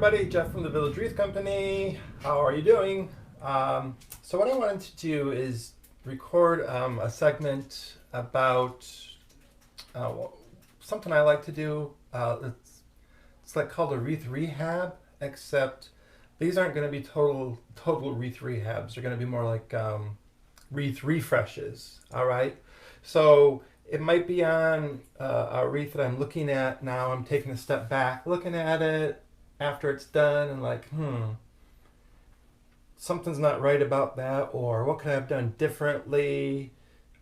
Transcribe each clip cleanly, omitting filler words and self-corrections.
everybody, Jeff from the Village Wreath Company. How are you doing? So what I wanted to do is record a segment about something I like to do. It's like called a wreath rehab, except these aren't going to be total wreath rehabs. They're going to be more like wreath refreshes. All right. So it might be on a wreath that I'm looking at now. I'm taking a step back, looking at it after it's done, and like, something's not right about that, or what could I have done differently?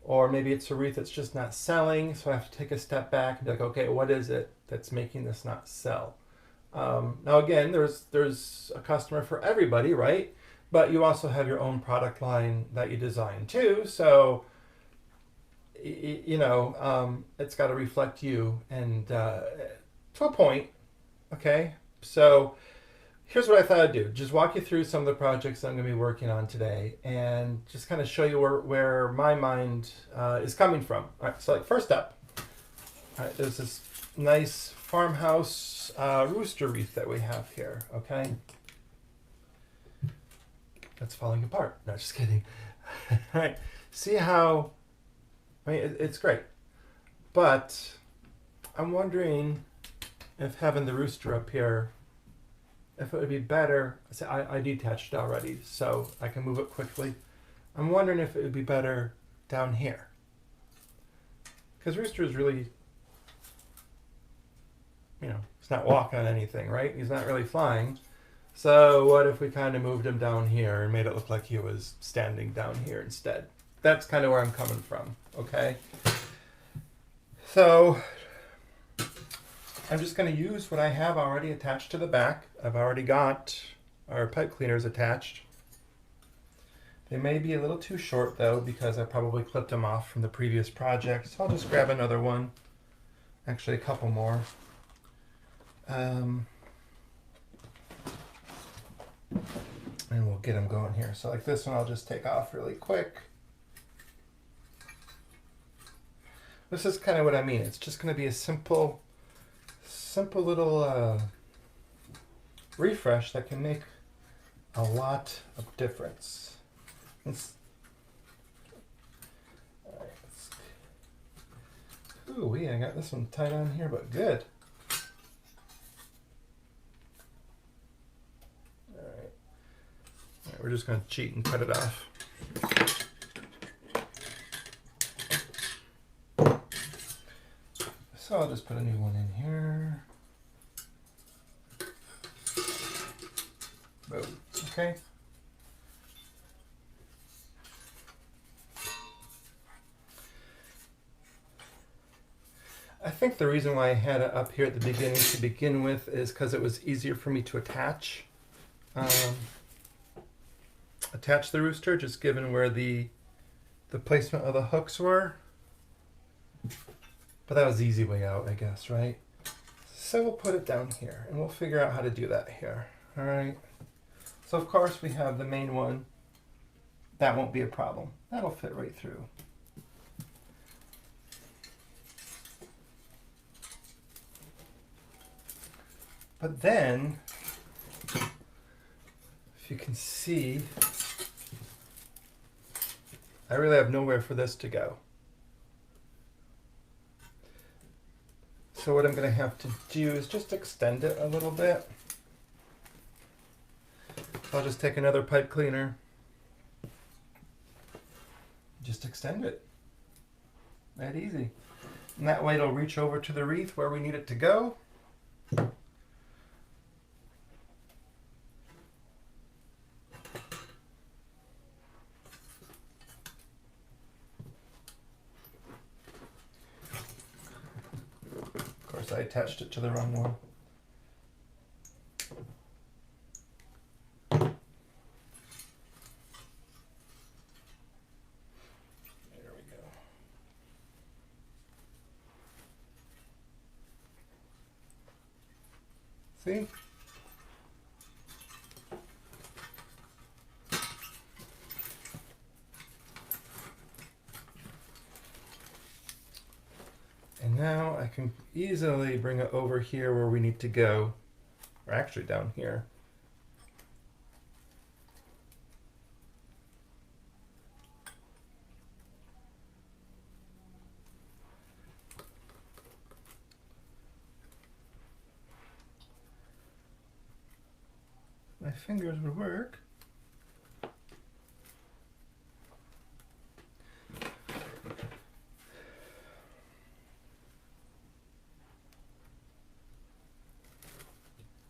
Or maybe it's a wreath that's just not selling, so I have to take a step back and be like, okay, what is it that's making this not sell? Now again, there's a customer for everybody, right? But you also have your own product line that you design too, so it's got to reflect you, and to a point. Okay, so here's what I thought I'd do. Just walk you through some of the projects I'm going to be working on today and just kind of show you where my mind is coming from. All right, so like first up, all right, there's this nice farmhouse rooster wreath that we have here, okay? That's falling apart. No, just kidding. All right, see how, it's great. But I'm wondering if having the rooster up here, if it would be better. I detached it already, so I can move it quickly. I'm wondering if it would be better down here, because rooster is really, he's not walking on anything, right? He's not really flying. So what if we kind of moved him down here and made it look like he was standing down here instead? That's kind of where I'm coming from, okay? So I'm just going to use what I have already attached to the back. I've already got our pipe cleaners attached. They may be a little too short though, because I probably clipped them off from the previous project. So I'll just grab another one. Actually, a couple more. And we'll get them going here. So like this one, I'll just take off really quick. This is kind of what I mean. It's just going to be a simple little refresh that can make a lot of difference. All right, ooh, I got this one tight on here, but good. All right, we're just going to cheat and cut it off. So I'll just put a new one in here. Boom. Okay. I think the reason why I had it up here at the beginning to begin with is because it was easier for me to attach the rooster, just given where the placement of the hooks were. But that was the easy way out, I guess, right? So we'll put it down here, and we'll figure out how to do that here. All right. So of course we have the main one. That won't be a problem. That'll fit right through. But then, if you can see, I really have nowhere for this to go. So what I'm going to have to do is just extend it a little bit. I'll just take another pipe cleaner, just extend it. That easy. And that way it'll reach over to the wreath where we need it to go. Of course, I attached it to the wrong one. See? And now I can easily bring it over here where we need to go. or actually down here. My fingers would work.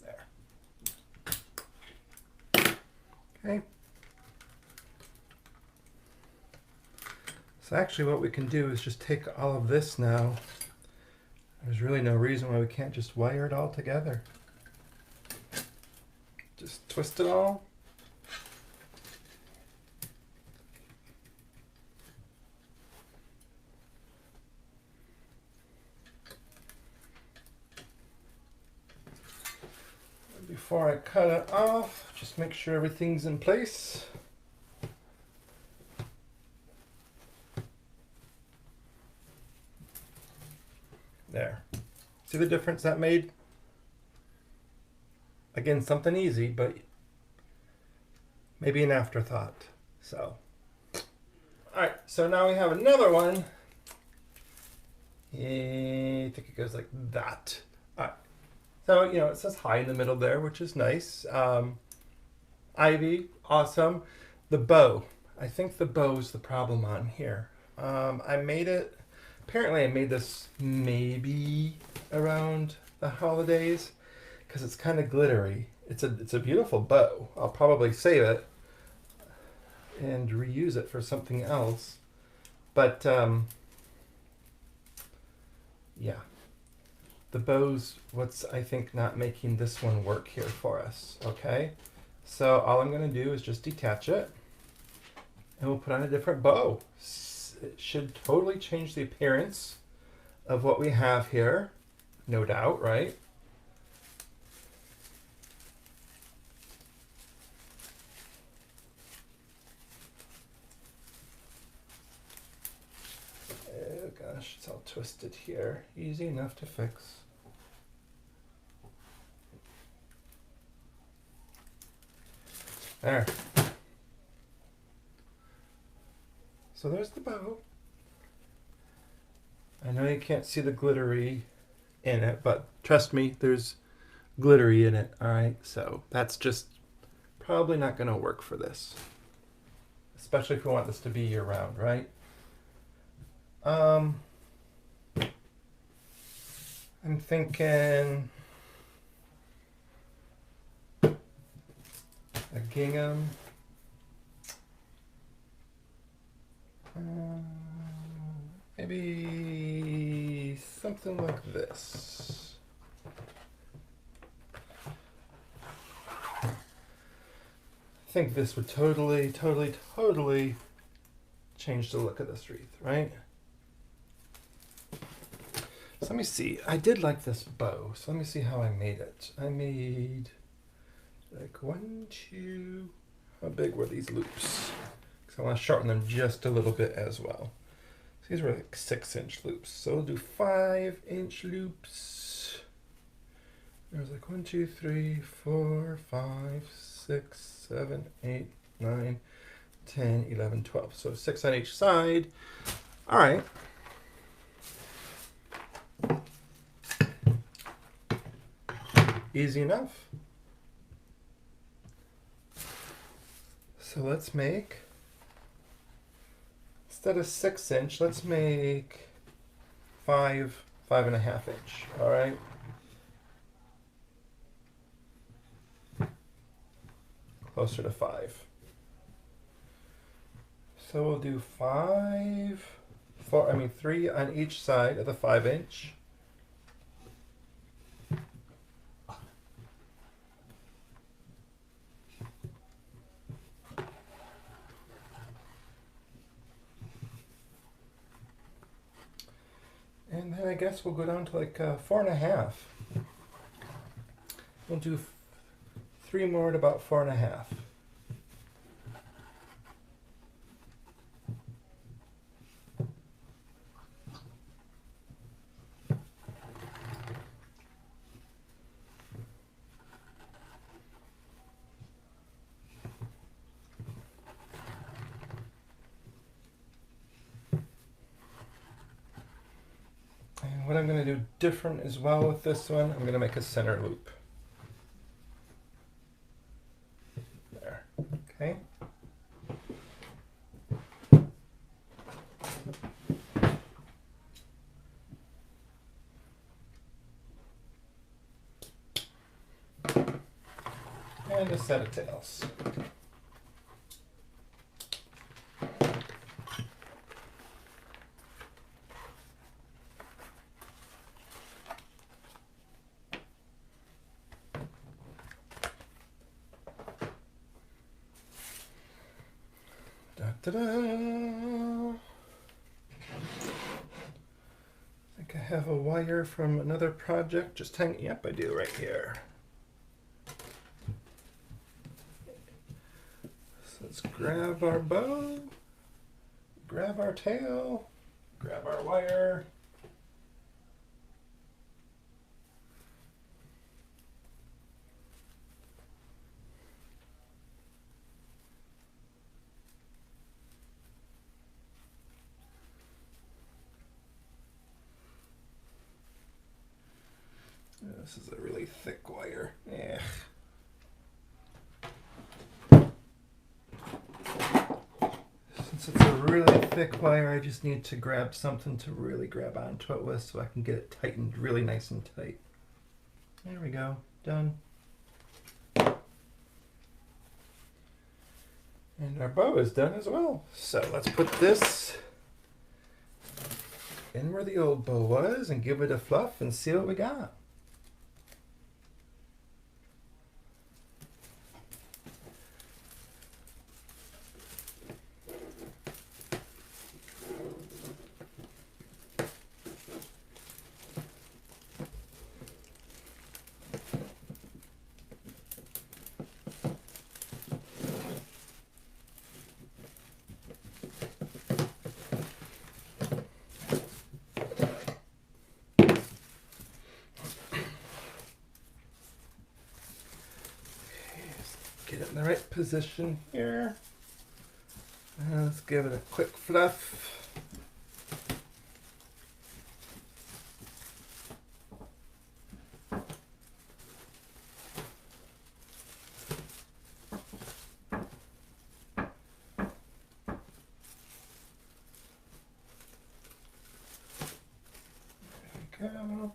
There. Okay. So actually what we can do is just take all of this now. There's really no reason why we can't just wire it all together. Just twist it all. And before I cut it off, just make sure everything's in place. There. See the difference that made? Again, something easy, but maybe an afterthought. So, all right, so now we have another one. I think it goes like that. All right. So, you know, it says hi in the middle there, which is nice. Ivy, awesome. The bow. I think the bow's the problem on here. I made it, apparently I made this maybe around the holidays because it's kind of glittery. It's a beautiful bow. I'll probably save it and reuse it for something else. But yeah, the bow's what's I think not making this one work here for us. Okay, so all I'm going to do is just detach it and we'll put on a different bow. It should totally change the appearance of what we have here, no doubt, right? Oh gosh, it's all twisted here. Easy enough to fix. There. So there's the bow. I know you can't see the glittery in it, but trust me, there's glittery in it. All right, so that's just probably not going to work for this, especially if we want this to be year round, right? I'm thinking a gingham. Maybe something like this. I think this would totally change the look of this wreath, right? So let me see. I did like this bow, so let me see how I made it. I made like 1, 2. How big were these loops? Because I want to shorten them just a little bit as well. So these were like 6-inch loops. So we'll do 5-inch loops. There's like 1, 2, 3, 4, 5, 6, 7, 8, 9, 10, 11, 12. So 6 on each side. All right. Easy enough. So let's make, instead of 6-inch, let's make 5.5 inch. All right. Closer to 5. So we'll do 3 on each side of the 5-inch. And then I guess we'll go down to like 4.5. We'll do 3 more at about 4.5. what I'm going to do different as well with this one, I'm going to make a center loop. There. Okay. And a set of tails. Ta-da! I think I have a wire from another project just hanging. Yep, I do right here. So let's grab our bow, grab our tail, grab our wire. This is a really thick wire. Yeah. Since it's a really thick wire, I just need to grab something to really grab onto it with so I can get it tightened really nice and tight. There we go. Done. And our bow is done as well. So let's put this in where the old bow was and give it a fluff and see what we got. Get it in the right position here. And let's give it a quick fluff. There we go.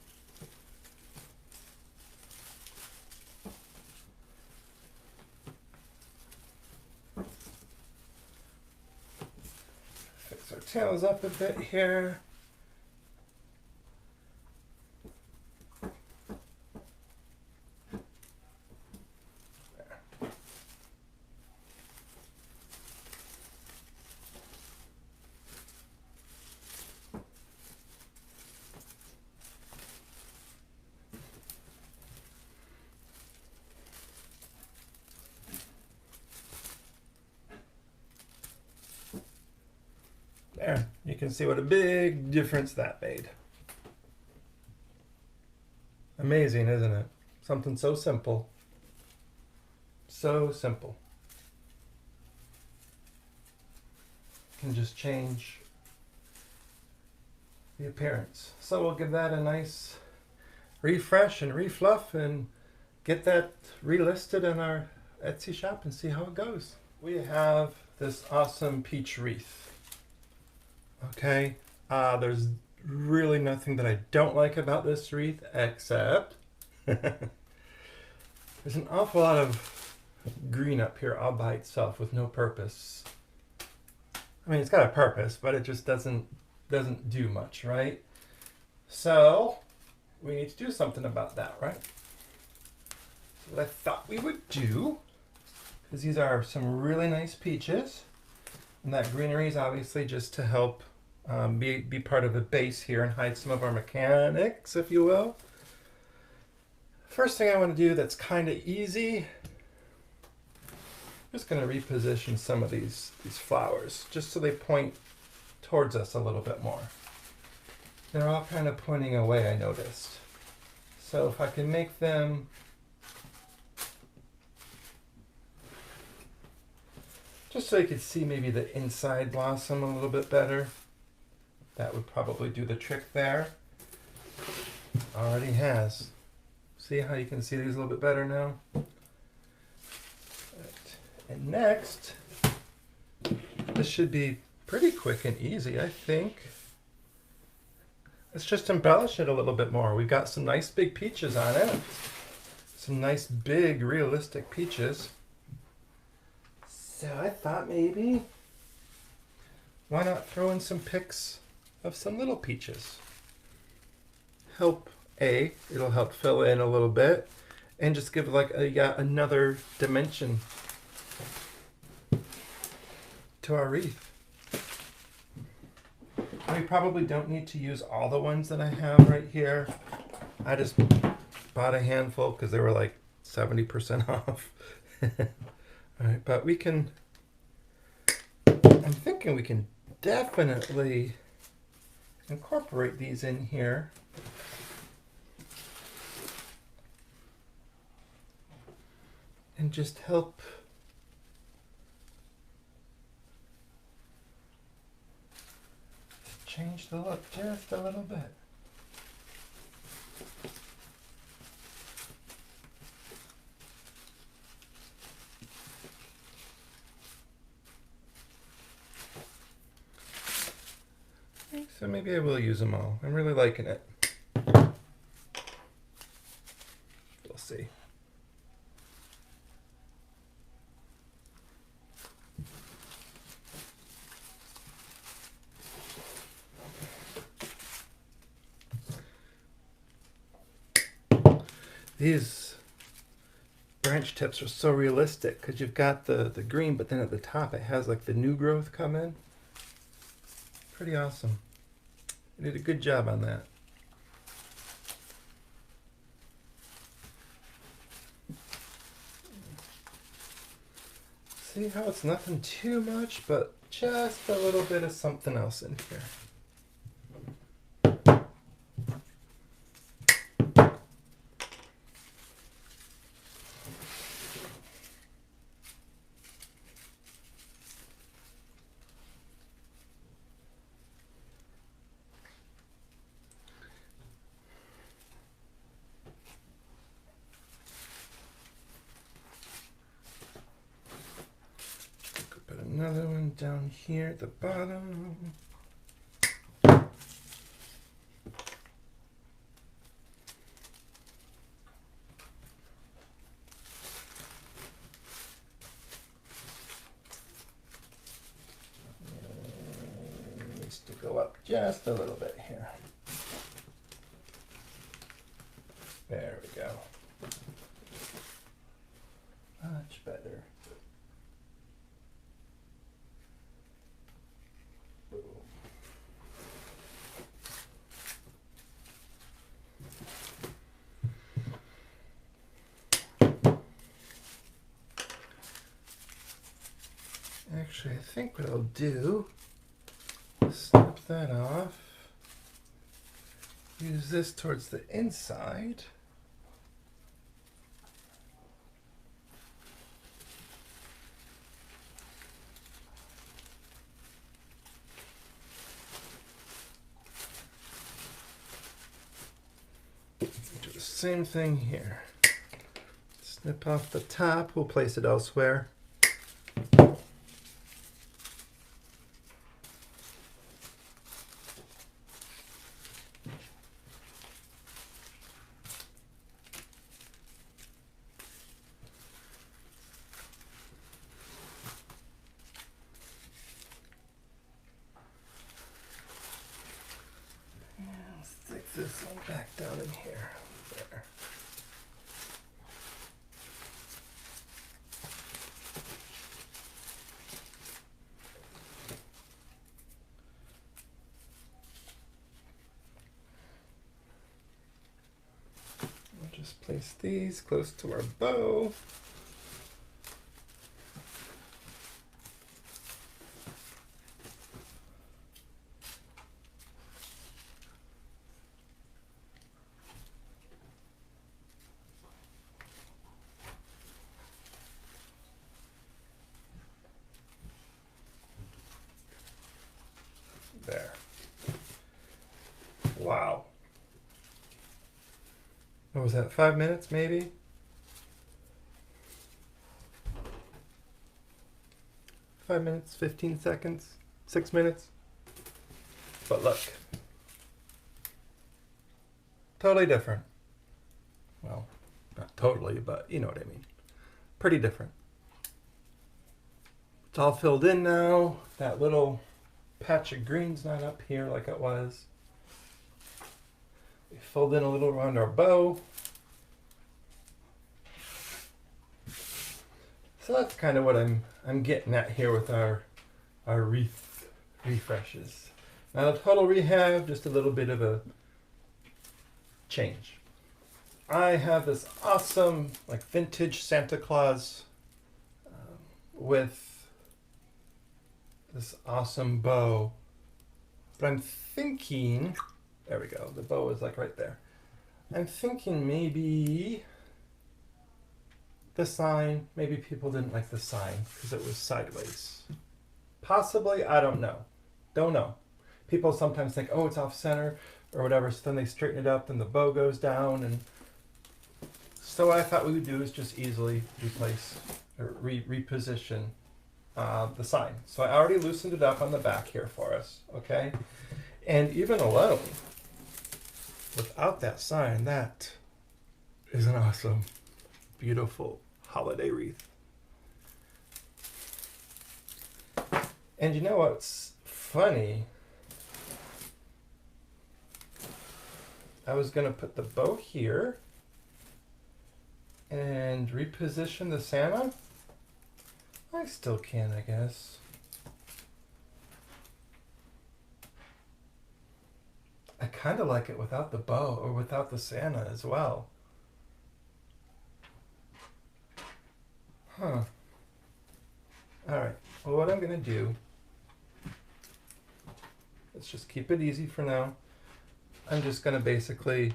Fix our tails up a bit here. There, you can see what a big difference that made. Amazing, isn't it? Something so simple. So simple. Can just change the appearance. So we'll give that a nice refresh and refluff and get that relisted in our Etsy shop and see how it goes. We have this awesome peach wreath. Okay, there's really nothing that I don't like about this wreath except there's an awful lot of green up here all by itself with no purpose. I mean, it's got a purpose, but it just doesn't do much, right? So we need to do something about that, right? So what I thought we would do, because these are some really nice peaches, and that greenery is obviously just to help be part of the base here and hide some of our mechanics, if you will. First thing I want to do that's kind of easy, I'm just going to reposition some of these flowers just so they point towards us a little bit more. They're all kind of pointing away, I noticed. So if I can make them just so you could see maybe the inside blossom a little bit better, that would probably do the trick there. Already has. See how you can see these a little bit better now? Right. And next, this should be pretty quick and easy, I think. Let's just embellish it a little bit more. We've got some nice big peaches on it. Some nice big realistic peaches. So I thought maybe, why not throw in some pics of some little peaches? It'll help fill in a little bit and just give like yet another dimension to our wreath. We probably don't need to use all the ones that I have right here. I just bought a handful because they were like 70% off. All right, but we can, I'm thinking we can definitely incorporate these in here. And just help change the look just a little bit. So maybe I will use them all. I'm really liking it. We'll see. These branch tips are so realistic because you've got the green, but then at the top it has like the new growth come in. Pretty awesome. You did a good job on that. See how it's nothing too much, but just a little bit of something else in here. Put another one down here at the bottom. Needs to go up just a little bit here. There we go. Much better. Boom. Actually, I think what I'll do, snip that off, use this towards the inside. Do the same thing here. Snip off the top, we'll place it elsewhere. Stick this one back down in here. There. We'll just place these close to our bow. There. Wow. was that, 5 minutes maybe? Five minutes, 15 seconds, 6 minutes. But look, totally different. Well, not totally, but you know what I mean. Pretty different. It's all filled in now. That little patch of green's not up here like it was. We filled in a little around our bow. So that's kind of what I'm getting at here with our wreath refreshes. Not a total rehab, just a little bit of a change. I have this awesome like vintage Santa Claus with this awesome bow. But I'm thinking, there we go, the bow is like right there. I'm thinking maybe the sign, maybe people didn't like the sign because it was sideways. Possibly, I don't know. Don't know. People sometimes think, oh, it's off center or whatever, so then they straighten it up and the bow goes down. And so what I thought we would do is just easily replace or reposition the sign. So I already loosened it up on the back here for us, okay? And even alone, without that sign, that is an awesome, beautiful holiday wreath. And you know what's funny? I was going to put the bow here and reposition the Santa. I still can, I guess. I kind of like it without the bow or without the Santa as well. Huh. Alright, well what I'm going to do, let's just keep it easy for now. I'm just going to basically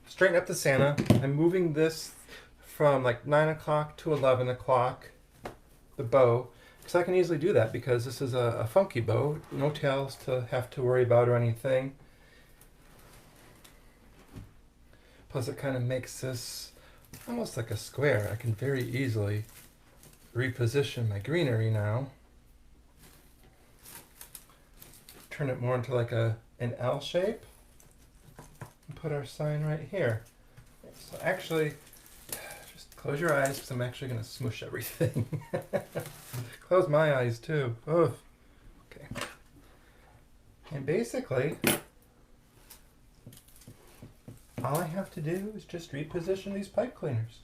straighten up the Santa. I'm moving this from like 9 o'clock to 11 o'clock, the bow, because I can easily do that because this is a funky bow, no tails to have to worry about or anything. Plus it kind of makes this almost like a square. I can very easily reposition my greenery now. Turn it more into like an L shape. And put our sign right here. So actually, just close your eyes because I'm actually going to smoosh everything. Close my eyes too. Oh, okay. And basically, all I have to do is just reposition these pipe cleaners.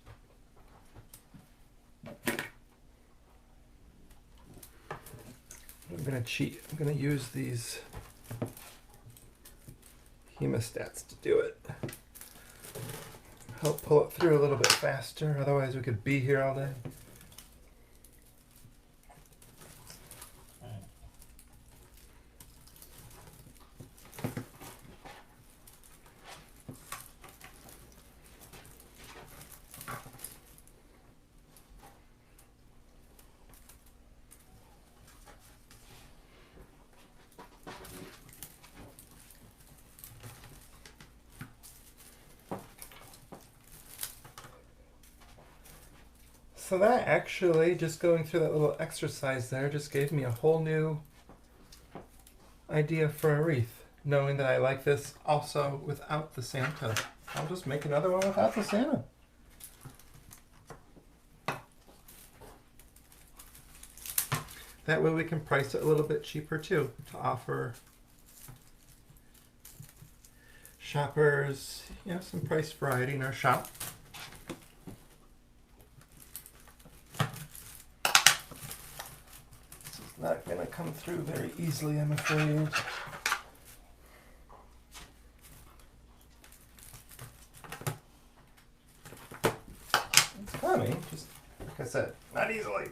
I'm going to cheat. I'm going to use these hemostats to do it. Help pull it through a little bit faster, otherwise we could be here all day. So that actually, just going through that little exercise there, just gave me a whole new idea for a wreath, knowing that I like this also without the Santa. I'll just make another one without the Santa. That way we can price it a little bit cheaper too, to offer shoppers, you know, some price variety in our shop. Not going to come through very easily, I'm afraid. It's coming, just like I said, not easily.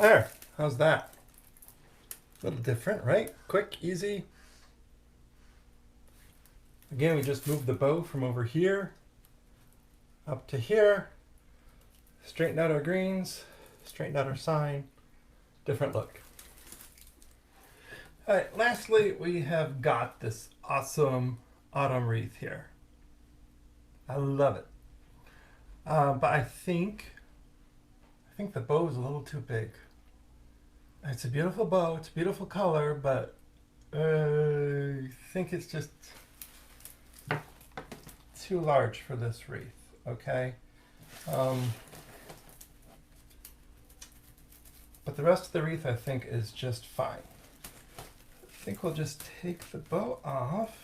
There, how's that? A little different, right? Quick, easy. Again, we just moved the bow from over here up to here, straightened out our greens, straightened out our sign, different look. All right, lastly, we have got this awesome autumn wreath here. I love it. But I think the bow is a little too big. It's a beautiful bow, it's a beautiful color, but I think it's just too large for this wreath, okay? But the rest of the wreath I think is just fine. I think we'll just take the bow off.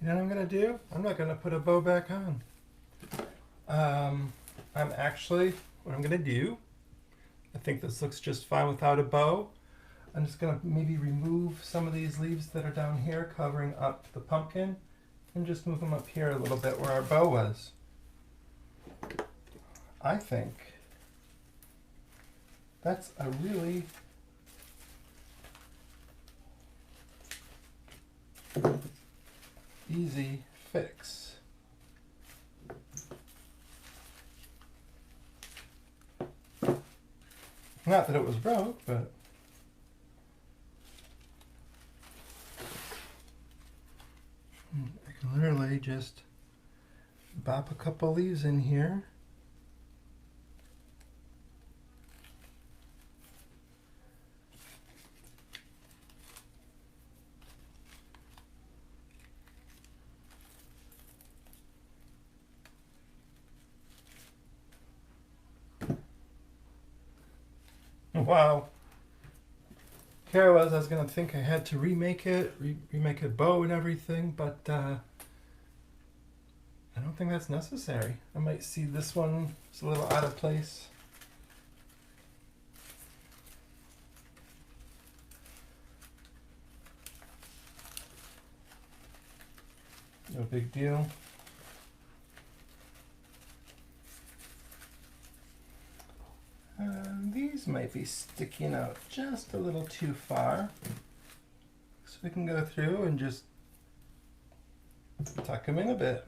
You know what I'm gonna do? I'm not gonna put a bow back on. I'm actually, what I'm gonna do, I think this looks just fine without a bow. I'm just gonna maybe remove some of these leaves that are down here covering up the pumpkin and just move them up here a little bit where our bow was. I think that's a really easy fix. Not that it was broke, but I can literally just bop a couple leaves in here. Wow. Here I was gonna think I had to remake it, remake a bow and everything, but I don't think that's necessary. I might see this one is a little out of place. No big deal. These might be sticking out just a little too far. So we can go through and just tuck them in a bit.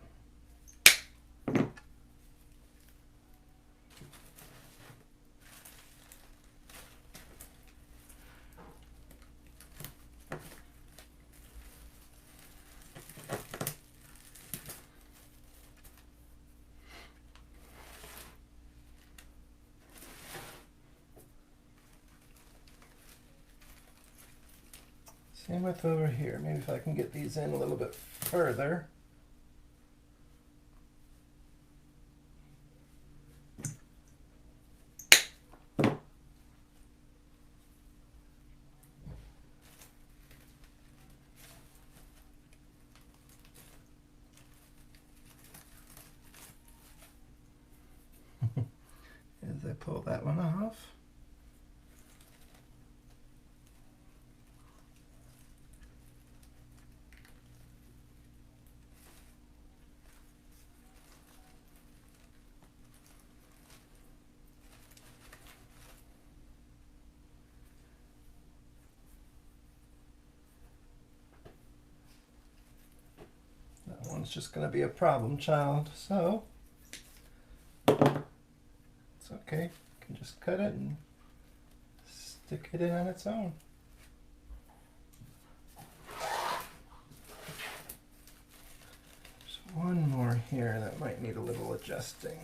Same with over here. Maybe if I can get these in a little bit further. As I pull that one off. That one's just going to be a problem child, so it's okay. You can just cut it and stick it in on its own. There's one more here that might need a little adjusting.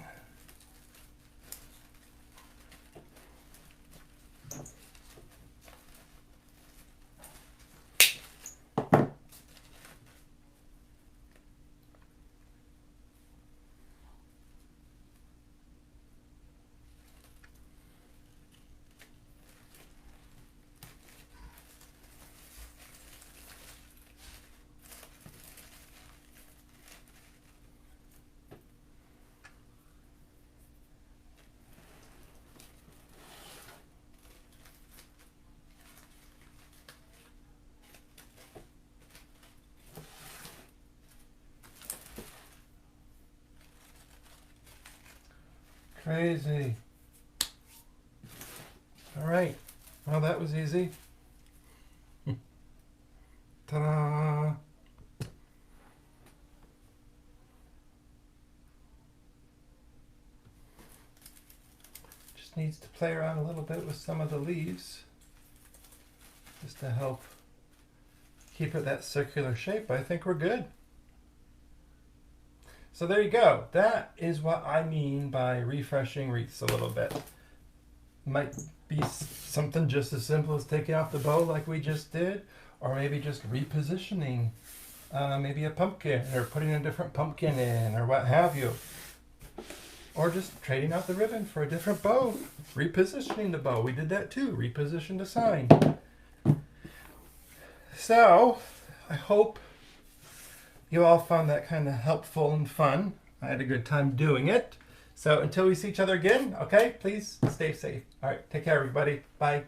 Crazy. All right. Well, that was easy. Ta-da! Just needs to play around a little bit with some of the leaves just to help keep it that circular shape. I think we're good. So there you go. That is what I mean by refreshing wreaths a little bit. Might be something just as simple as taking off the bow like we just did, or maybe just repositioning maybe a pumpkin, or putting a different pumpkin in, or what have you. Or just trading out the ribbon for a different bow, repositioning the bow. We did that too, repositioned a sign. So, I hope you all found that kind of helpful and fun. I had a good time doing it. So until we see each other again, okay, please stay safe. All right, take care, everybody. Bye.